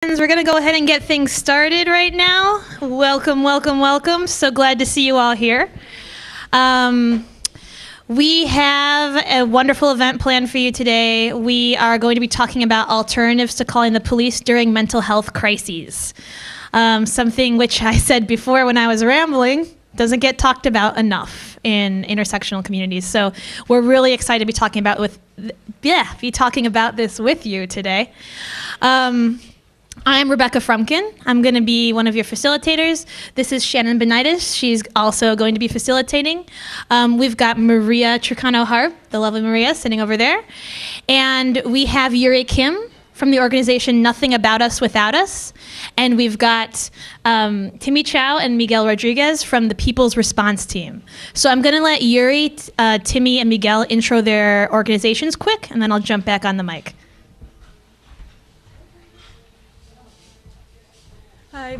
We're going to go ahead and get things started right now. Welcome, welcome, welcome. So glad to see you all here. We have a wonderful event planned for you today. We are going to be talking about alternatives to calling the police during mental health crises. Something which I said before when I was rambling doesn't get talked about enough in intersectional communities. So we're really excited to be talking about this with you today. I'm Rebecca Frumkin. I'm going to be one of your facilitators. This is Shannon Benitis. She's also going to be facilitating. We've got Maria Tricano-Harb, the lovely Maria, sitting over there. And we have Yuri Kim from the organization Nothing About Us Without Us. And we've got Timmy Chow and Miguel Rodriguez from the People's Response Team. So I'm going to let Yuri, Timmy, and Miguel intro their organizations quick, and then I'll jump back on the mic. Hi,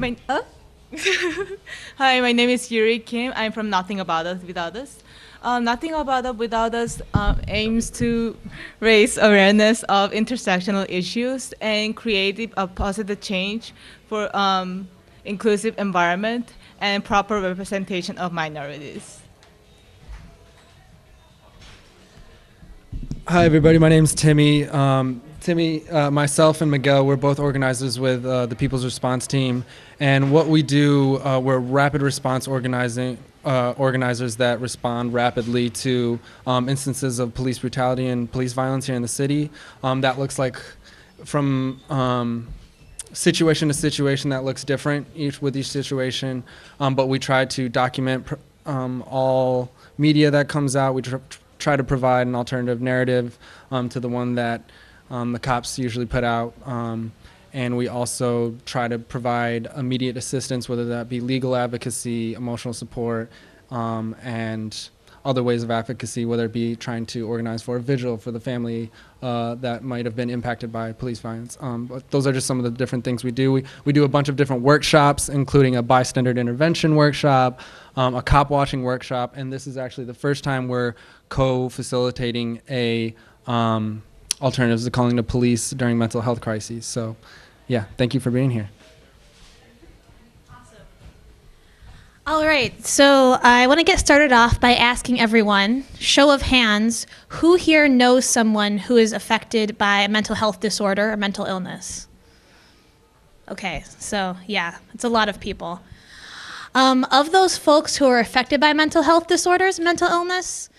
my name is Yuri Kim. I'm from Nothing About Us Without Us. Nothing About Us Without Us aims to raise awareness of intersectional issues and create a positive change for inclusive environment and proper representation of minorities. Hi, everybody. My name's Timmy. Myself and Miguel, we're both organizers with the People's Response Team. And what we do, we're rapid response organizers that respond rapidly to instances of police brutality and police violence here in the city. That looks like from situation to situation, that looks different with each situation. But we try to document all media that comes out. We try to provide an alternative narrative to the one that the cops usually put out, and we also try to provide immediate assistance, whether that be legal advocacy, emotional support, and other ways of advocacy, whether it be trying to organize for a vigil for the family that might have been impacted by police violence. But those are just some of the different things we do. We do a bunch of different workshops, including a bystander intervention workshop, a cop watching workshop, and this is actually the first time we're co-facilitating a alternatives to calling the police during mental health crises. So, yeah, thank you for being here. Awesome. All right, so I want to get started off by asking everyone, show of hands, who here knows someone who is affected by a mental health disorder or mental illness? Okay, so yeah, it's a lot of people. Of those folks who are affected by mental health disorders, mental illness,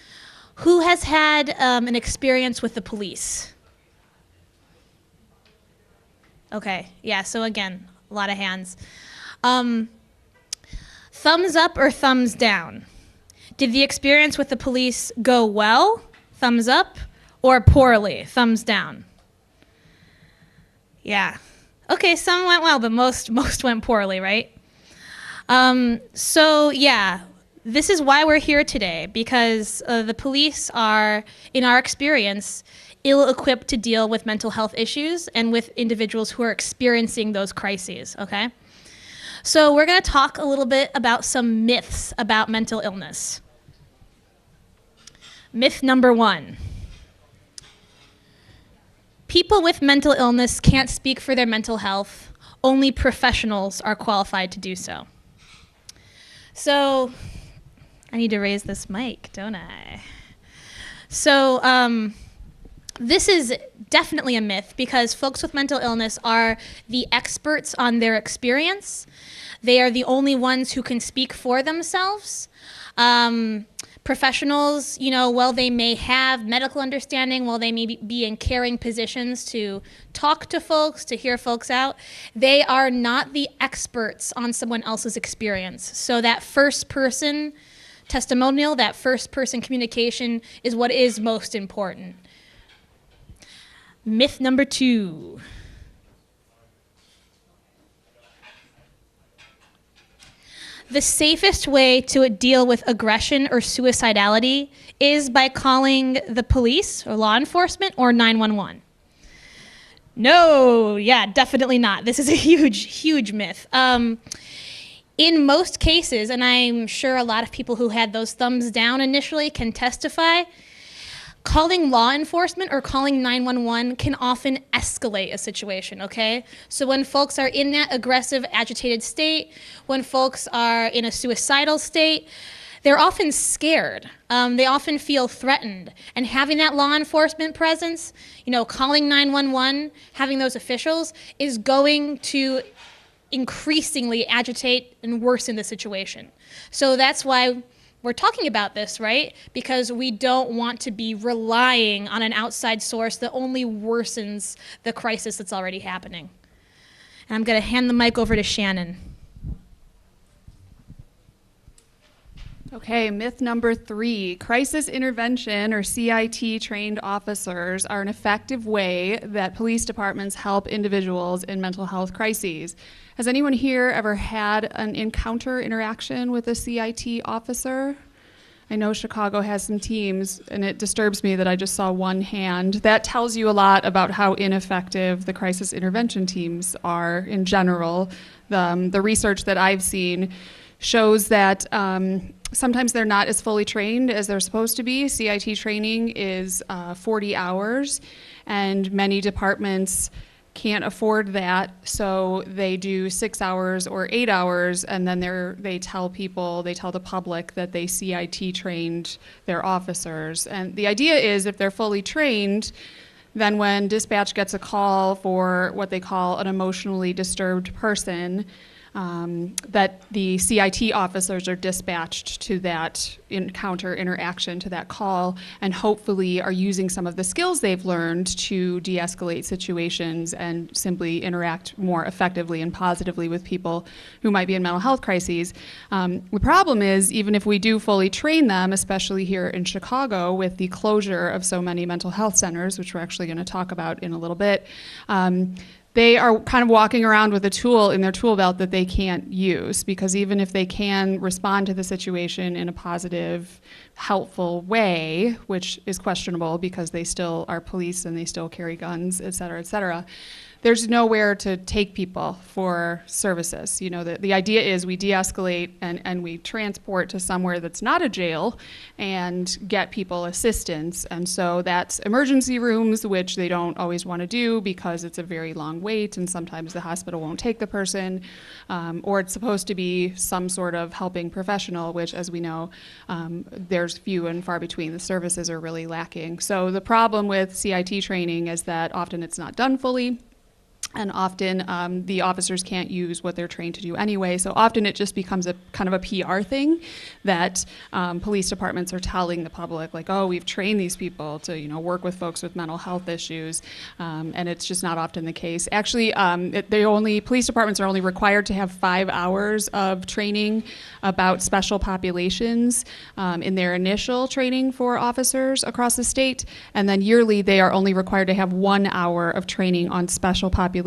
who has had an experience with the police? Okay, yeah, so again, a lot of hands. Thumbs up or thumbs down? Did the experience with the police go well, thumbs up, or poorly, thumbs down? Yeah, okay, some went well, but most went poorly, right? So yeah, this is why we're here today, because the police are, in our experience, ill-equipped to deal with mental health issues and with individuals who are experiencing those crises, okay? So we're gonna talk a little bit about some myths about mental illness. Myth number 1. People with mental illness can't speak for their mental health. Only professionals are qualified to do so. So, I need to raise this mic, don't I? So, this is definitely a myth because folks with mental illness are the experts on their experience. They are the only ones who can speak for themselves. Professionals, while they may have medical understanding, while they may be in caring positions to talk to folks, to hear folks out, they are not the experts on someone else's experience. So that first person testimonial, that first person communication is what is most important. Myth number 2. The safest way to deal with aggression or suicidality is by calling the police or law enforcement or 911. No, yeah, definitely not. This is a huge myth. In most cases, and I'm sure a lot of people who had those thumbs down initially can testify, calling law enforcement or calling 911 can often escalate a situation, okay? So when folks are in that aggressive, agitated state, when folks are in a suicidal state, they're often scared. They often feel threatened. And having that law enforcement presence, calling 911, having those officials is going to increasingly agitate and worsen the situation. So that's why we're talking about this, right? Because we don't want to be relying on an outside source that only worsens the crisis that's already happening. And I'm going to hand the mic over to Shannon. Okay, myth number 3, crisis intervention or CIT trained officers are an effective way that police departments help individuals in mental health crises. Has anyone here ever had an interaction with a CIT officer? I know Chicago has some teams, and it disturbs me that I just saw one hand. That tells you a lot about how ineffective the crisis intervention teams are in general. The research that I've seen shows that sometimes they're not as fully trained as they're supposed to be. CIT training is 40 hours, and many departments can't afford that, so they do 6 hours or 8 hours, and then they tell the public that they CIT trained their officers. And the idea is if they're fully trained, then when dispatch gets a call for what they call an emotionally disturbed person, that the CIT officers are dispatched to that interaction, to that call, and hopefully are using some of the skills they've learned to de-escalate situations and simply interact more effectively and positively with people who might be in mental health crises. The problem is, even if we do fully train them, especially here in Chicago with the closure of so many mental health centers, which we're actually going to talk about in a little bit, they are kind of walking around with a tool in their tool belt that they can't use, because even if they can respond to the situation in a positive, helpful way, which is questionable because they still are police and they still carry guns, et cetera, there's nowhere to take people for services. The idea is we de-escalate and we transport to somewhere that's not a jail and get people assistance. And so that's emergency rooms, which they don't always want to do because it's a very long wait and sometimes the hospital won't take the person, or it's supposed to be some sort of helping professional, which, as we know, there's few and far between. The services are really lacking. So the problem with CIT training is that often it's not done fully. And often the officers can't use what they're trained to do anyway. So often it just becomes a kind of a PR thing that police departments are telling the public, like, oh, we've trained these people to work with folks with mental health issues. And it's just not often the case. Actually, police departments are only required to have 5 hours of training about special populations in their initial training for officers across the state. And then yearly, they are only required to have 1 hour of training on special populations,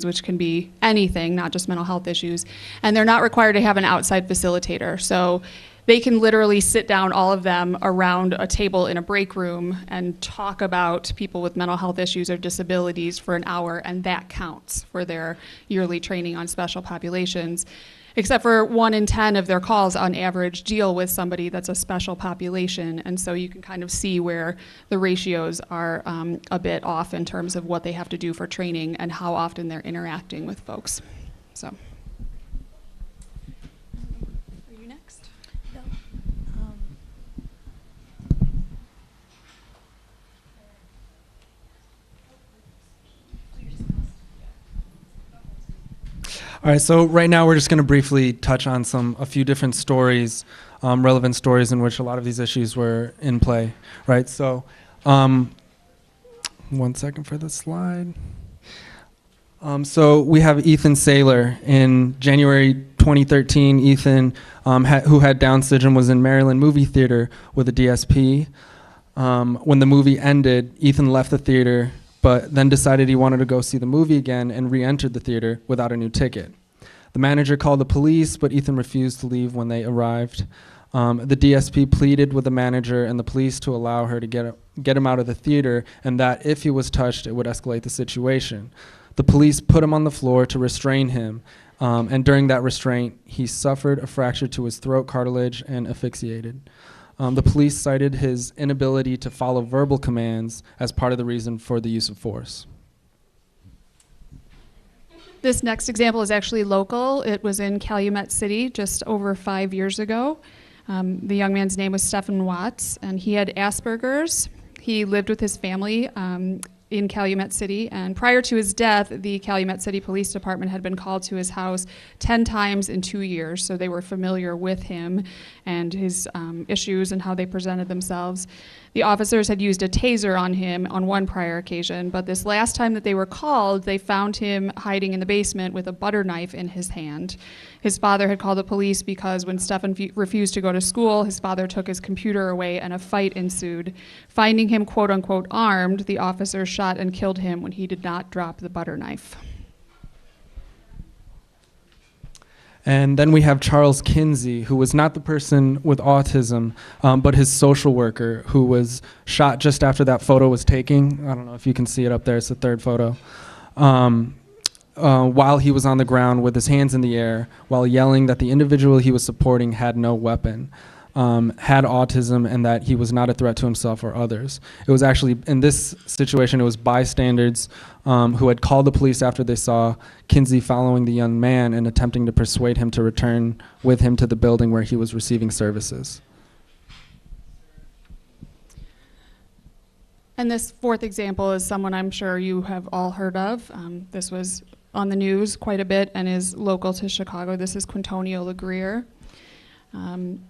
which can be anything, not just mental health issues. And they're not required to have an outside facilitator. So they can literally sit down, all of them, around a table in a break room and talk about people with mental health issues or disabilities for an hour, and that counts for their yearly training on special populations. Except for 1 in 10 of their calls on average deal with somebody that's a special population. And so you can kind of see where the ratios are a bit off in terms of what they have to do for training and how often they're interacting with folks. So. Are you next? No. All right, so right now we're just going to briefly touch on a few different stories, relevant stories in which a lot of these issues were in play, right? So, 1 second for the slide. So we have Ethan Saylor. In January 2013, Ethan, who had Down syndrome, was in Maryland movie theater with a DSP. When the movie ended, Ethan left the theater, but then decided he wanted to go see the movie again and re-entered the theater without a new ticket. The manager called the police, but Ethan refused to leave when they arrived. The DSP pleaded with the manager and the police to allow her to get him out of the theater, and that if he was touched, it would escalate the situation. The police put him on the floor to restrain him, and during that restraint, he suffered a fracture to his throat cartilage and asphyxiated. The police cited his inability to follow verbal commands as part of the reason for the use of force. This next example is actually local. It was in Calumet City just over 5 years ago. The young man's name was Stephen Watts, and he had Asperger's. He lived with his family in Calumet City, and prior to his death, the Calumet City Police Department had been called to his house 10 times in 2 years, so they were familiar with him and his issues and how they presented themselves. The officers had used a taser on him on one prior occasion, but this last time that they were called, they found him hiding in the basement with a butter knife in his hand. His father had called the police because when Stefan refused to go to school, his father took his computer away and a fight ensued. Finding him quote unquote armed, the officers shot and killed him when he did not drop the butter knife. And then we have Charles Kinsey, who was not the person with autism, but his social worker, who was shot just after that photo was taken. I don't know if you can see it up there. It's the third photo. While he was on the ground with his hands in the air, while yelling that the individual he was supporting had no weapon, had autism, and that he was not a threat to himself or others. It was actually, in this situation, it was bystanders who had called the police after they saw Kinsey following the young man and attempting to persuade him to return with him to the building where he was receiving services. And this fourth example is someone I'm sure you have all heard of. This was on the news quite a bit and is local to Chicago. This is Quintonio LeGrier.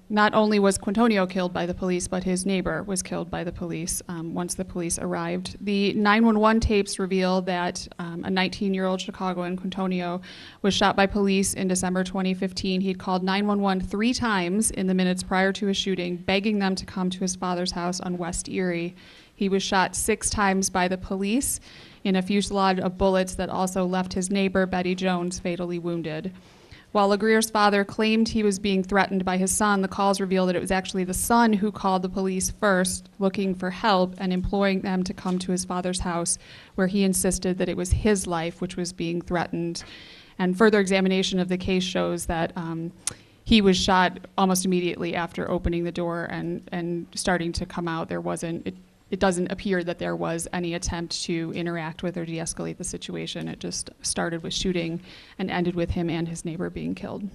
Not only was Quintonio killed by the police, but his neighbor was killed by the police once the police arrived. The 911 tapes reveal that a 19-year-old Chicagoan, Quintonio, was shot by police in December 2015. He'd called 911 3 times in the minutes prior to his shooting, begging them to come to his father's house on West Erie. He was shot 6 times by the police in a fusillade of bullets that also left his neighbor, Betty Jones, fatally wounded. While LeGrier's father claimed he was being threatened by his son, the calls reveal that it was actually the son who called the police first, looking for help and imploring them to come to his father's house, where he insisted that it was his life which was being threatened. And further examination of the case shows that he was shot almost immediately after opening the door and starting to come out. It doesn't appear that there was any attempt to interact with or de-escalate the situation. It just started with shooting and ended with him and his neighbor being killed.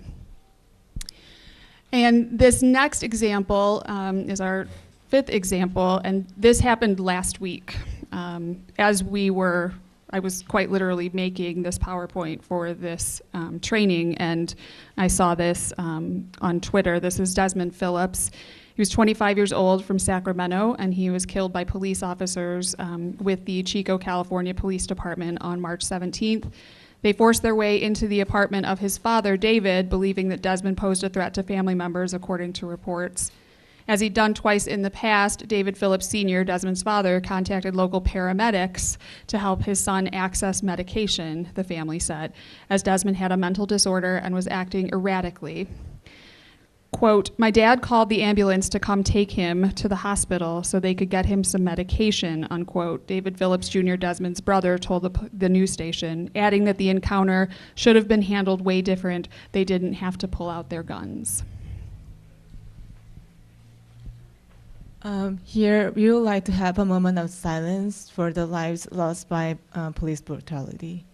And this next example is our 5th example, and this happened last week. I was quite literally making this PowerPoint for this training, and I saw this on Twitter. This is Desmond Phillips. He was 25 years old from Sacramento, and he was killed by police officers with the Chico, California Police Department on March 17th. They forced their way into the apartment of his father, David, believing that Desmond posed a threat to family members, according to reports. As he'd done twice in the past, David Phillips Sr., Desmond's father, contacted local paramedics to help his son access medication, the family said, as Desmond had a mental disorder and was acting erratically. Quote, "My dad called the ambulance to come take him to the hospital so they could get him some medication," unquote, David Phillips Jr., Desmond's brother, told the news station, adding that the encounter should have been handled way different. They didn't have to pull out their guns. Here, we would like to have a moment of silence for the lives lost by police brutality.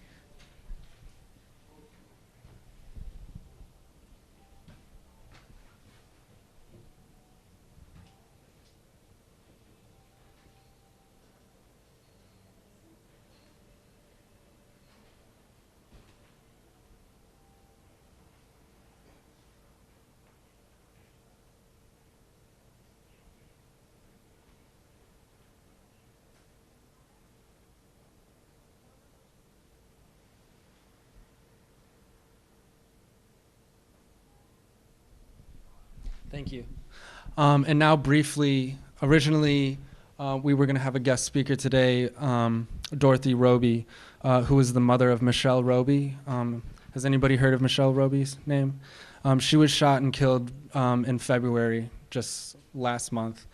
Thank you. And now briefly, originally we were going to have a guest speaker today, Dorothy Roby, who is the mother of Michelle Roby. Has anybody heard of Michelle Roby's name? She was shot and killed in February, just last month.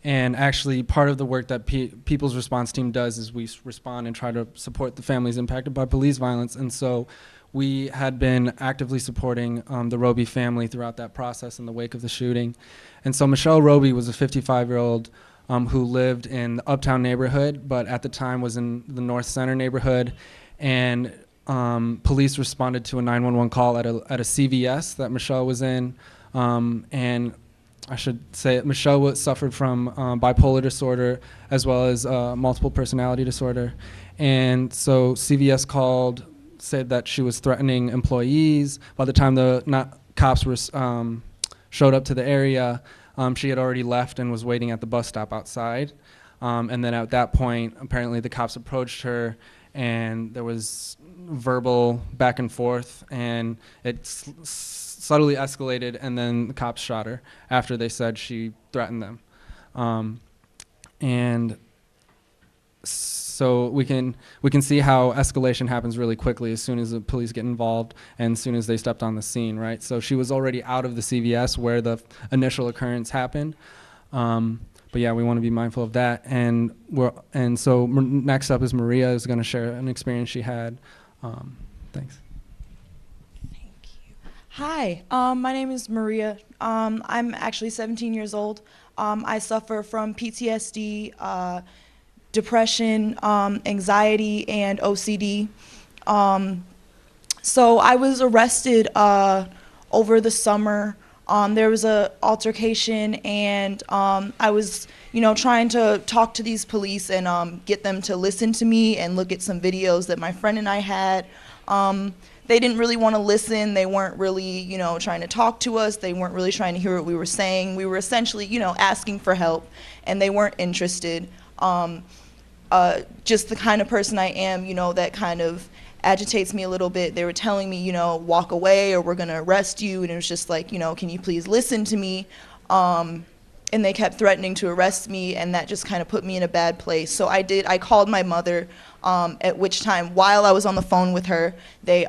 And actually, part of the work that People's Response Team does is we respond and try to support the families impacted by police violence. And so we had been actively supporting the Roby family throughout that process in the wake of the shooting. And so Michelle Roby was a 55-year-old who lived in the Uptown neighborhood, but at the time was in the North Center neighborhood. And police responded to a 911 call at a CVS that Michelle was in. And I should say Michelle suffered from bipolar disorder as well as multiple personality disorder. And so CVS called, said that she was threatening employees. By the time the cops were, showed up to the area, she had already left and was waiting at the bus stop outside. And then at that point, apparently the cops approached her and there was verbal back and forth, and it subtly escalated, and then the cops shot her after they said she threatened them. And so we can see how escalation happens really quickly as soon as the police get involved and as soon as they stepped on the scene, right? So she was already out of the CVS where the initial occurrence happened. But yeah, we want to be mindful of that. And so next up is Maria, is going to share an experience she had. Thanks. Hi, my name is Maria. I'm actually 17 years old. I suffer from PTSD, depression, anxiety, and OCD. So I was arrested over the summer. There was an altercation, and I was, trying to talk to these police and get them to listen to me and look at some videos that my friend and I had. They didn't really want to listen. They weren't really, trying to talk to us. They weren't really trying to hear what we were saying. We were essentially, asking for help, and they weren't interested. Just the kind of person I am, that kind of agitates me a little bit. They were telling me, walk away or we're going to arrest you. And it was just like, can you please listen to me? And they kept threatening to arrest me, and that just kind of put me in a bad place. So I called my mother, at which time, while I was on the phone with her, they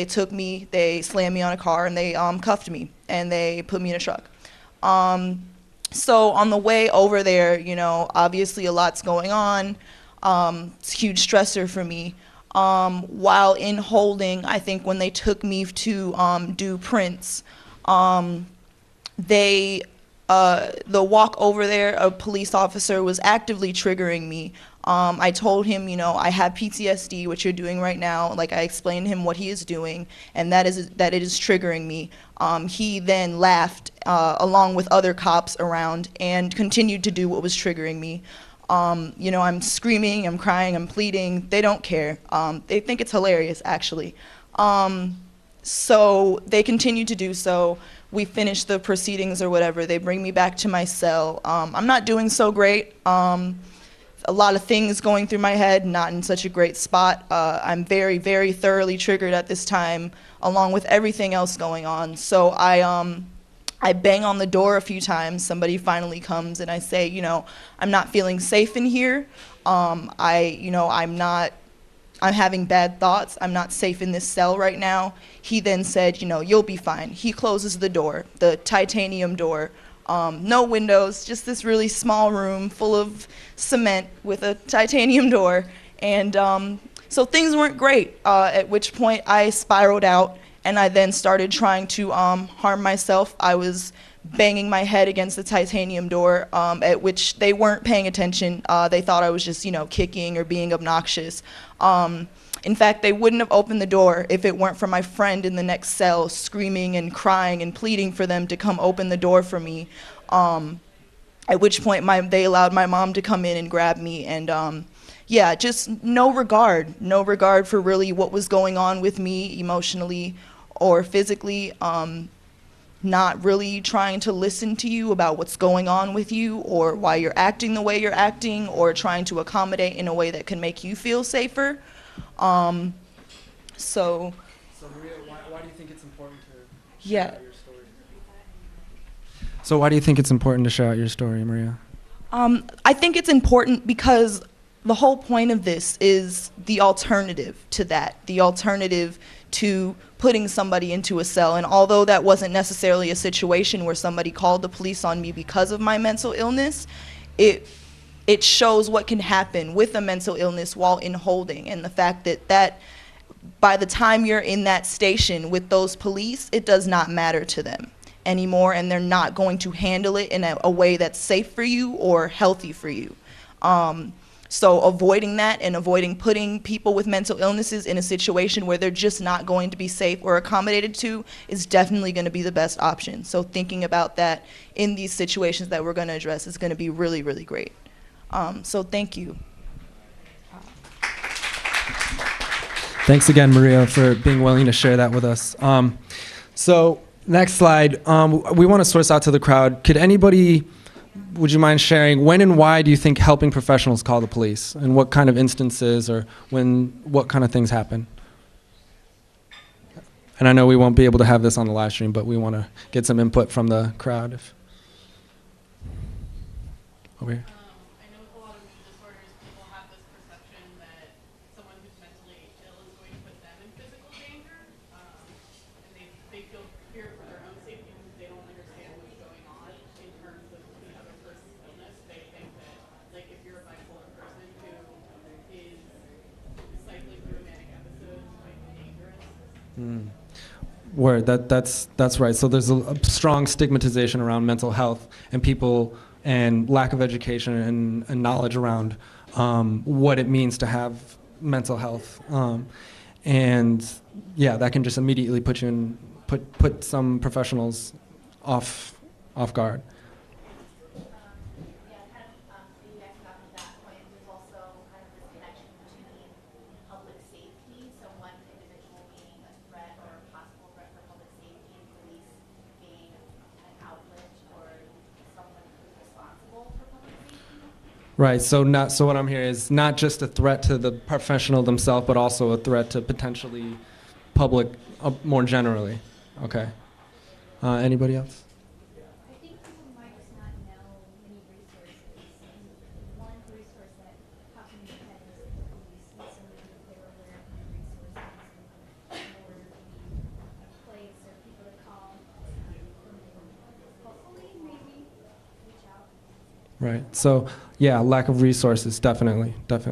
took me, they slammed me on a car, and they cuffed me, and they put me in a truck. So on the way over there, obviously a lot's going on. It's a huge stressor for me. While in holding, I think when they took me to do prints, the walk over there, a police officer was actively triggering me. I told him, I have PTSD, which you're doing right now. Like, I explained to him what he is doing, and that it is triggering me. He then laughed along with other cops around and continued to do what was triggering me. I'm screaming, I'm crying, I'm pleading. They don't care. They think it's hilarious, actually. So they continue to do so. We finish the proceedings or whatever. They bring me back to my cell. I'm not doing so great. A lot of things going through my head, not in such a great spot. I'm very, very thoroughly triggered at this time, along with everything else going on. So I bang on the door a few times. Somebody finally comes, and I say, I'm not feeling safe in here. I'm having bad thoughts. I'm not safe in this cell right now. He then said, you'll be fine. He closes the door, the titanium door. No windows, just this really small room full of cement with a titanium door. And so things weren't great, at which point I spiraled out, and I then started trying to harm myself. I was banging my head against the titanium door, at which they weren't paying attention. They thought I was just, kicking or being obnoxious. In fact, they wouldn't have opened the door if it weren't for my friend in the next cell screaming and crying and pleading for them to come open the door for me. At which point they allowed my mom to come in and grab me, and just no regard for really what was going on with me emotionally or physically. Not really trying to listen to you about what's going on with you or why you're acting the way you're acting, or trying to accommodate in a way that can make you feel safer. So Maria, why do you think it's important to yeah. share out your story? So why do you think it's important to share out your story, Maria? I think it's important because the whole point of this is the alternative to that, the alternative to putting somebody into a cell. And although that wasn't necessarily a situation where somebody called the police on me because of my mental illness, it shows what can happen with a mental illness while in holding, and the fact that by the time you're in that station with those police, it does not matter to them anymore, and they're not going to handle it in a way that's safe for you or healthy for you. So avoiding that and avoiding putting people with mental illnesses in a situation where they're just not going to be safe or accommodated to is definitely going to be the best option. So thinking about that in these situations that we're going to address is going to be really, really great. So thank you. Thanks again, Maria, for being willing to share that with us. So next slide, we want to source out to the crowd. Could anybody, would you mind sharing when and why do you think helping professionals call the police, and what kind of instances or what kind of things happen? And I know we won't be able to have this on the live stream, but we want to get some input from the crowd. Over here. I know with a lot of mood disorders, people have this perception that someone who's mentally ill is going to put them in physical danger, and they feel fear for their own safety because they don't understand what's going on in terms of the other person's illness. They think that, like, if you're a bipolar person who is cycling through a manic episode, you might be dangerous. Word, that's right. So there's a strong stigmatization around mental health and people, and lack of education and knowledge around what it means to have mental health, and yeah, that can just immediately put you in put some professionals off guard. Right. So what I'm hearing is not just a threat to the professional themselves, but also a threat to potentially public more generally. Okay. Anybody else? I think people might just not know many resources. And one resource that popped in my head is the police. And so maybe if they were aware of many resources or a place or people to call, hopefully maybe reach out. Right. So yeah, lack of resources, definitely. I worked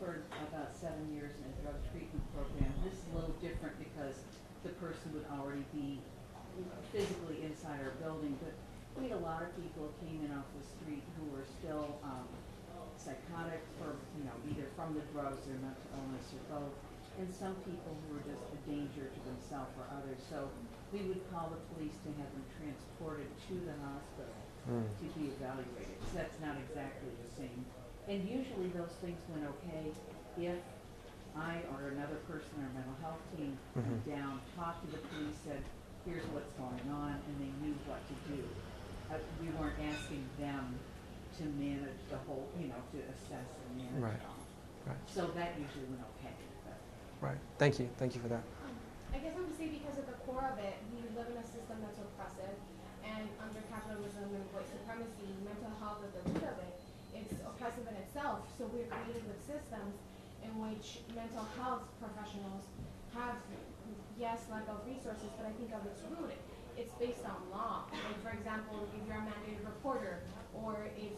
for about 7 years in a drug treatment program. This is a little different because the person would already be physically inside our building, but we had a lot of people who came in off the street who were still psychotic, for either from the drugs or mental illness or both, and some people who were just a danger to themselves or others. So we would call the police to have them transported to the hospital to be evaluated. So that's not exactly the same. And usually those things went okay if I or another person on our mental health team went down, talked to the police, said, here's what's going on, and they knew what to do. We weren't asking them to manage the whole, to assess and manage it all. Right. So that usually went okay. Right. Thank you for that. I guess I'm to say because at the core of it, we live in a system that's oppressive, and under capitalism and white supremacy, mental health at the root of it, it's oppressive in itself. So we're created with systems in which mental health professionals have, yes, lack of resources, but I think of its root, it's based on law. Like, for example, if you're a mandated reporter, or if,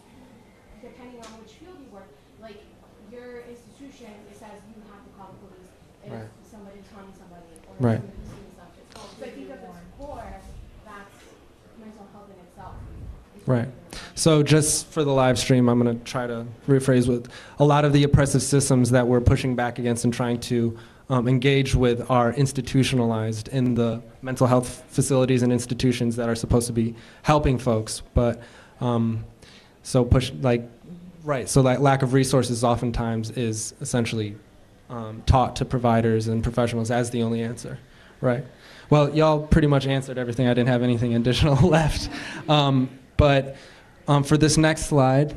depending on which field you work, like your institution, it says you have to call the police if somebody's harming somebody or somebody's doing something. So I think of its core, that's mental health in itself. Right. So just for the live stream, I'm going to try to rephrase with a lot of the oppressive systems that we're pushing back against and trying to engage with are institutionalized in the mental health facilities and institutions that are supposed to be helping folks. But so that lack of resources oftentimes is essentially taught to providers and professionals as the only answer. Right. Well, y'all pretty much answered everything. I didn't have anything additional left. But for this next slide,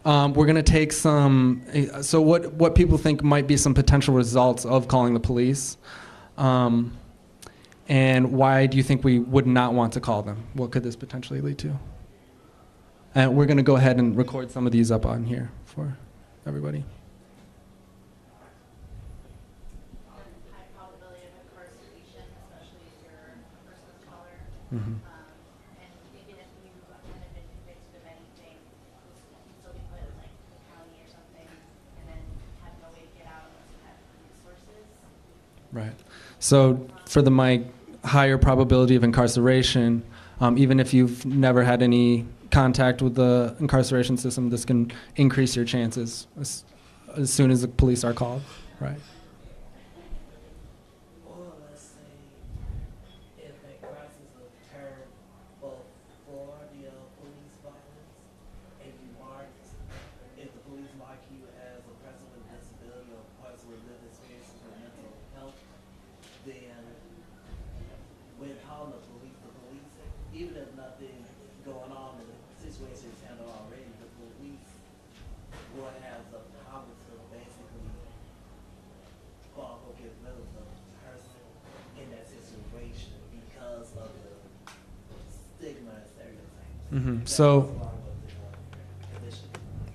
we're going to take some, so what people think might be some potential results of calling the police, and why do you think we would not want to call them? What could this potentially lead to? And we're going to go ahead and record some of these up on here for everybody. High probability of incarceration, especially if you're a person of color. Mm-hmm. And even if you haven't been convicted of anything, you can still be put in like Right. So for the mic, higher probability of incarceration, even if you've never had any contact with the incarceration system, this can increase your chances as soon as the police are called, right? Or let's say if a crisis occurred before the police violence, and you marked, if the police mark you as a person with a disability or a person with lived experiences with mental health, then when calling the police, even if nothing going on and the situation is handled already, the police would have the power to basically go get rid of the person in that situation because of the stigma and stereotypes. Mm-hmm. So,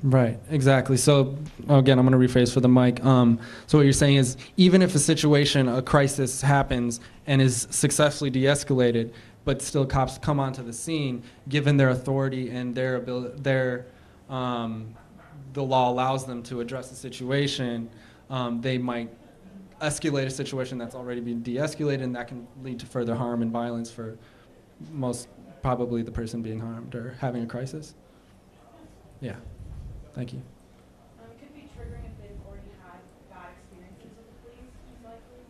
right, exactly. So, again, I'm going to rephrase for the mic. So what you're saying is, even if a crisis happens and is successfully de-escalated, but still cops come onto the scene, given their authority and their ability, the law allows them to address the situation, they might escalate a situation that's already been de-escalated, and that can lead to further harm and violence for most probably the person being harmed or having a crisis. Yeah, thank you. It could be triggering if they've already had bad experiences with the police, most likely.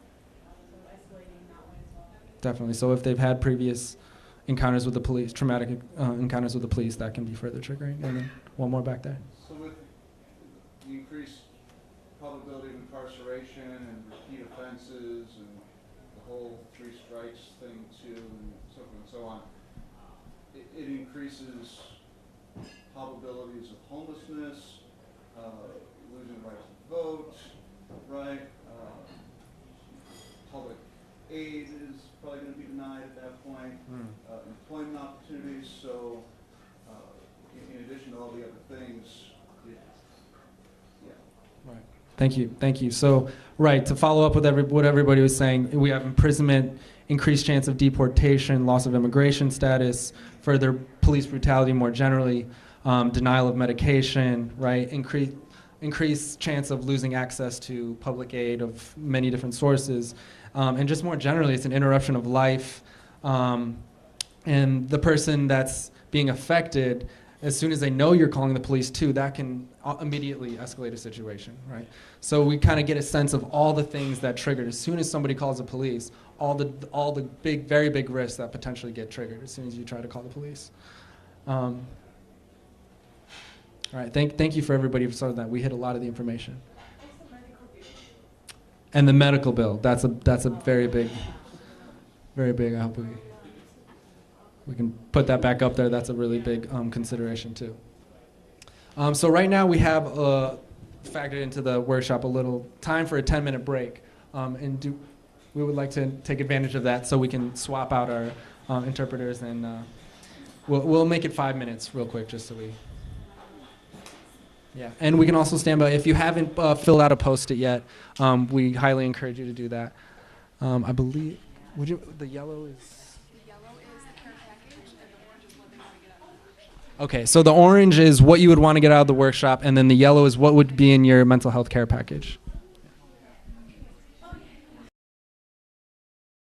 So escalating that way as well. Definitely. So if they've had previous encounters with the police, traumatic encounters with the police, that can be further triggering. And then one more back there. So with the increased probability of incarceration and repeat offenses and the whole 3 strikes thing too, and so forth and so on, it increases probabilities of homelessness, losing the right to vote, right? Public aid is probably going to be denied at that point. Employment opportunities. So, in addition to all the other things, Right. Thank you. Thank you. So, right, to follow up with what everybody was saying, we have imprisonment, increased chance of deportation, loss of immigration status, further police brutality more generally, denial of medication, right? Increased chance of losing access to public aid of many different sources. And just more generally, it's an interruption of life. And the person that's being affected, as soon as they know you're calling the police too, that can immediately escalate a situation, right? So we kind of get a sense of all the things that triggered. As soon as somebody calls the police, all the big, very big risks that potentially get triggered as soon as you try to call the police. All right, thank you for everybody for starting that. We hit a lot of the information. And the medical bill, that's a very big, very big. I hope we can put that back up there. That's a really big consideration too. So right now we have factored into the workshop a little time for a 10-minute break, and we would like to take advantage of that so we can swap out our interpreters, and we'll make it 5 minutes real quick just so we. Yeah, and we can also stand by. If you haven't filled out a Post-it yet, we highly encourage you to do that. I believe, the yellow is? The yellow is the care package, and the orange is what they want to get out of the workshop. Okay, so the orange is what you would want to get out of the workshop, and then the yellow is what would be in your mental health care package.